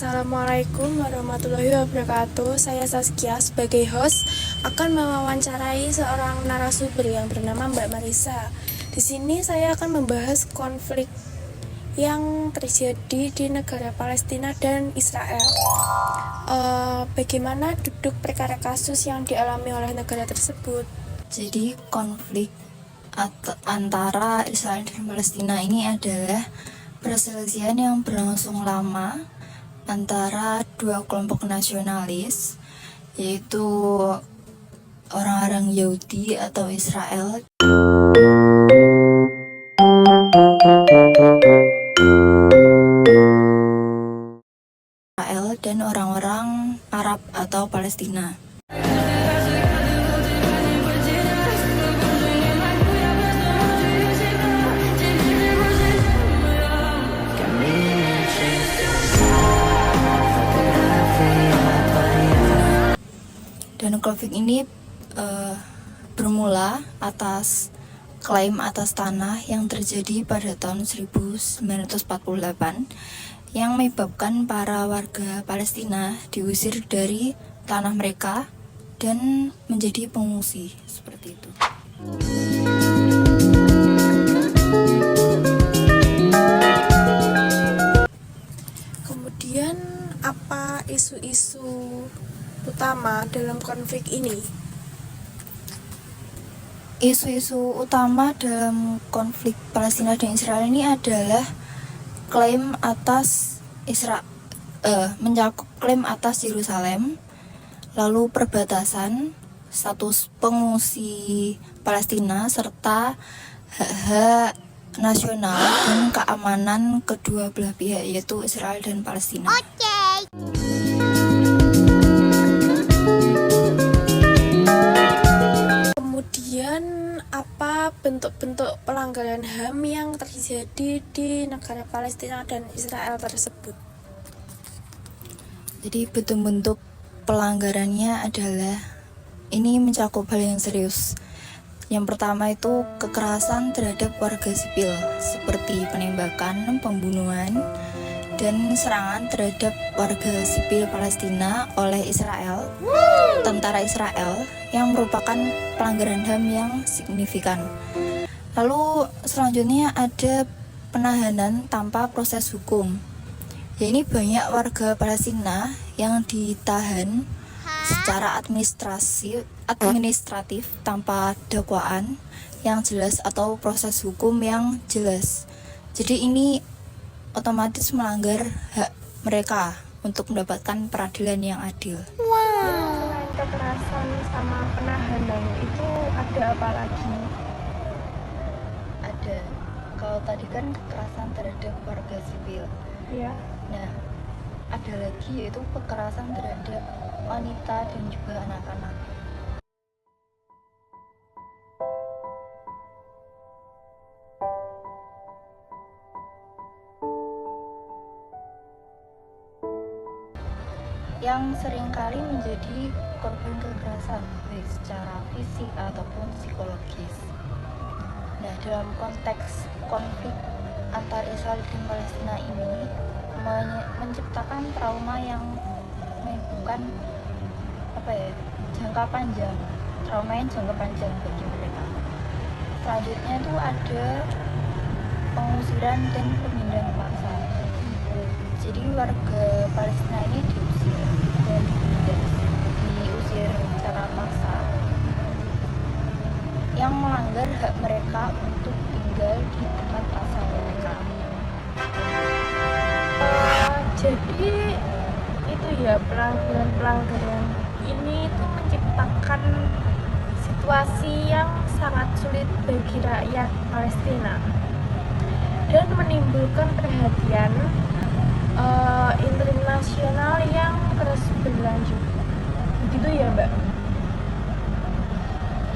Assalamualaikum warahmatullahi wabarakatuh. Saya Saskia sebagai host akan mewawancarai seorang narasumber yang bernama Mbak Marisa. Di sini saya akan membahas konflik yang terjadi di negara Palestina dan Israel. Bagaimana duduk perkara kasus yang dialami oleh negara tersebut? Jadi konflik antara Israel dan Palestina ini adalah perselisihan yang berlangsung lama antara dua kelompok nasionalis, yaitu orang-orang Yahudi atau Israel dan orang-orang Arab atau Palestina. Dan konflik ini bermula atas klaim atas tanah yang terjadi pada tahun 1948 yang menyebabkan para warga Palestina diusir dari tanah mereka dan menjadi pengungsi seperti itu. Kemudian apa isu-isu utama dalam konflik ini? Isu-isu utama dalam konflik Palestina dan Israel ini adalah klaim atas mencakup klaim atas Yerusalem, lalu perbatasan, status pengungsi Palestina, serta hak-hak nasional dan keamanan kedua belah pihak, yaitu Israel dan Palestina. Kemudian apa bentuk-bentuk pelanggaran HAM yang terjadi di negara Palestina dan Israel tersebut? Jadi bentuk-bentuk pelanggarannya adalah ini mencakup hal yang serius. Yang pertama itu kekerasan terhadap warga sipil seperti penembakan, pembunuhan, dan serangan terhadap warga sipil Palestina oleh Israel, tentara Israel, yang merupakan pelanggaran HAM yang signifikan. Lalu selanjutnya ada penahanan tanpa proses hukum. Ya, ini banyak warga Palestina yang ditahan secara administratif tanpa dakwaan yang jelas atau proses hukum yang jelas. Jadi ini otomatis melanggar hak mereka untuk mendapatkan peradilan yang adil. Selain kekerasan sama penahanan itu ada apa lagi? Ada, kalau tadi kan kekerasan terhadap warga sipil. Ya. Nah, ada lagi yaitu kekerasan terhadap wanita dan juga anak-anak. Yang seringkali menjadi korban kekerasan baik secara fisik ataupun psikologis. Nah, dalam konteks konflik antar Israel dan Palestina ini menciptakan trauma yang bukan jangka panjang, trauma yang jangka panjang bagi mereka. Selanjutnya itu ada pengusiran dan pemindahan paksa. Jadi warga Palestina ini diusir secara paksa yang melanggar hak mereka untuk tinggal di tempat asal mereka. Jadi itu ya, pelanggaran ini itu menciptakan situasi yang sangat sulit bagi rakyat Palestina dan menimbulkan perhatian internasional yang terus berlanjut. Begitu ya, Mbak?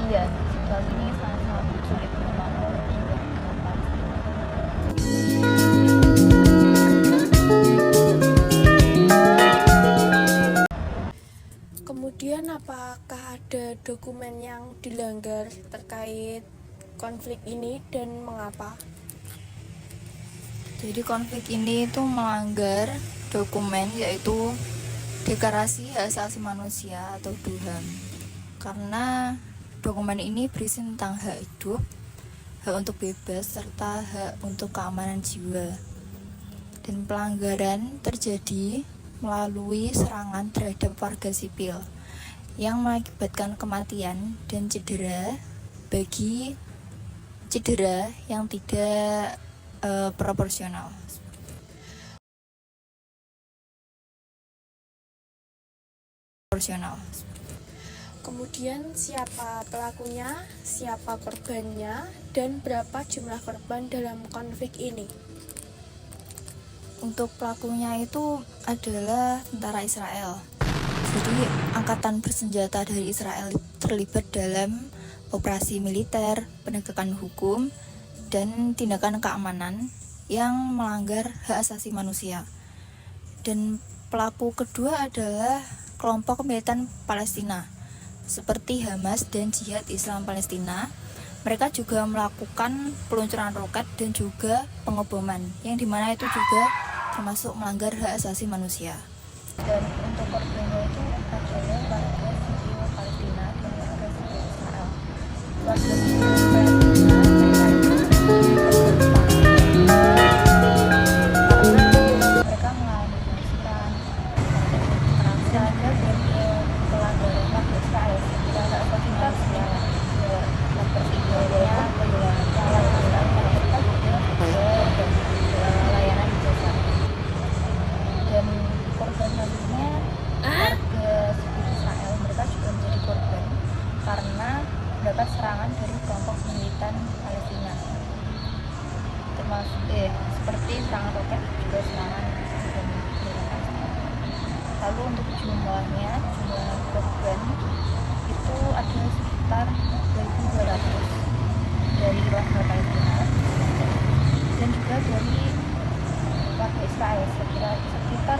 Iya, situasi ini sangat sulit membangun hingga Kemudian apakah ada dokumen yang dilanggar terkait konflik ini dan mengapa? Jadi konflik ini itu melanggar dokumen, yaitu Deklarasi Hak Asasi Manusia atau DHAM. Karena dokumen ini berisi tentang hak hidup, hak untuk bebas, serta hak untuk keamanan jiwa. Dan pelanggaran terjadi melalui serangan terhadap warga sipil yang mengakibatkan kematian dan cedera yang tidak proporsional. Kemudian siapa pelakunya, siapa korbannya, dan berapa jumlah korban dalam konflik ini? Untuk pelakunya itu adalah tentara Israel. Jadi angkatan bersenjata dari Israel terlibat dalam operasi militer, penegakan hukum, dan tindakan keamanan yang melanggar hak asasi manusia. Dan pelaku kedua adalah kelompok militan Palestina seperti Hamas dan Jihad Islam Palestina. Mereka juga melakukan peluncuran roket dan juga pengeboman, yang dimana itu juga termasuk melanggar hak asasi manusia. Dan untuk korbannya itu adalah warga sipil Palestina dan warga sipil Israel. Warga sipil Palestina mereka mengalami penyiksaan, kekerasan, dan pelanggaran hak Israel dan hak asasi manusia. Layanan jasa. Dan korban selanjutnya warga sipil Israel, mereka juga menjadi korban karena mendapat serangan dari kelompok militan Palestina, termasuk seperti serangan roket, juga serangan dan militan. Lalu untuk jumlah korban itu ada sekitar 1.200 dari warga Palestina dan juga dari warga Israel, sekitar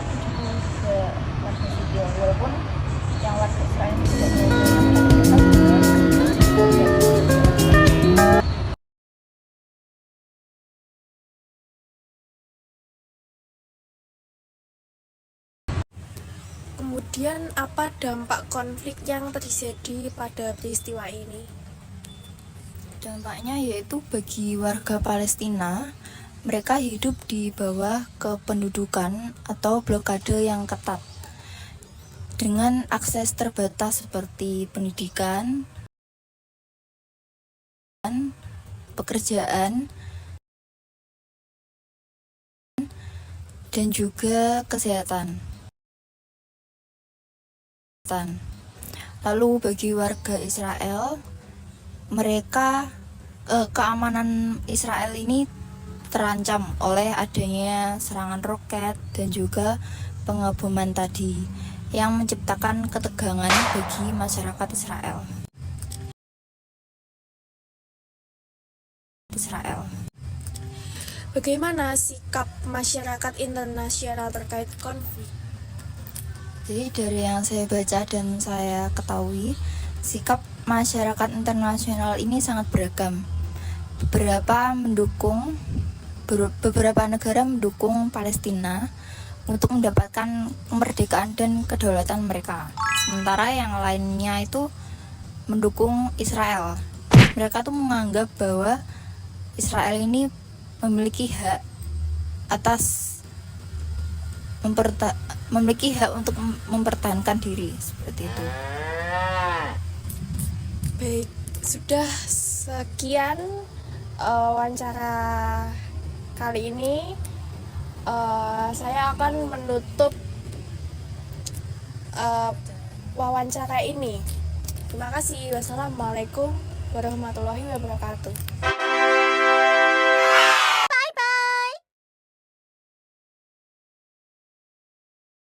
73 warga sipil. Walaupun yang warga Israel tidak Kemudian apa dampak konflik yang terjadi pada peristiwa ini? Dampaknya yaitu bagi warga Palestina, mereka hidup di bawah kependudukan atau blokade yang ketat dengan akses terbatas seperti pendidikan, pekerjaan, dan juga kesehatan. Lalu bagi warga Israel, mereka keamanan Israel ini terancam oleh adanya serangan roket dan juga pengeboman tadi yang menciptakan ketegangan bagi masyarakat Israel. Bagaimana sikap masyarakat internasional terkait konflik? Jadi dari yang saya baca dan saya ketahui, sikap masyarakat internasional ini sangat beragam. Beberapa negara mendukung Palestina untuk mendapatkan kemerdekaan dan kedaulatan mereka. Sementara yang lainnya itu mendukung Israel. Mereka tuh menganggap bahwa Israel ini memiliki hak untuk mempertahankan diri, seperti itu. Baik, sudah sekian wawancara kali ini. Saya akan menutup wawancara ini. Terima kasih. Wassalamualaikum warahmatullahi wabarakatuh.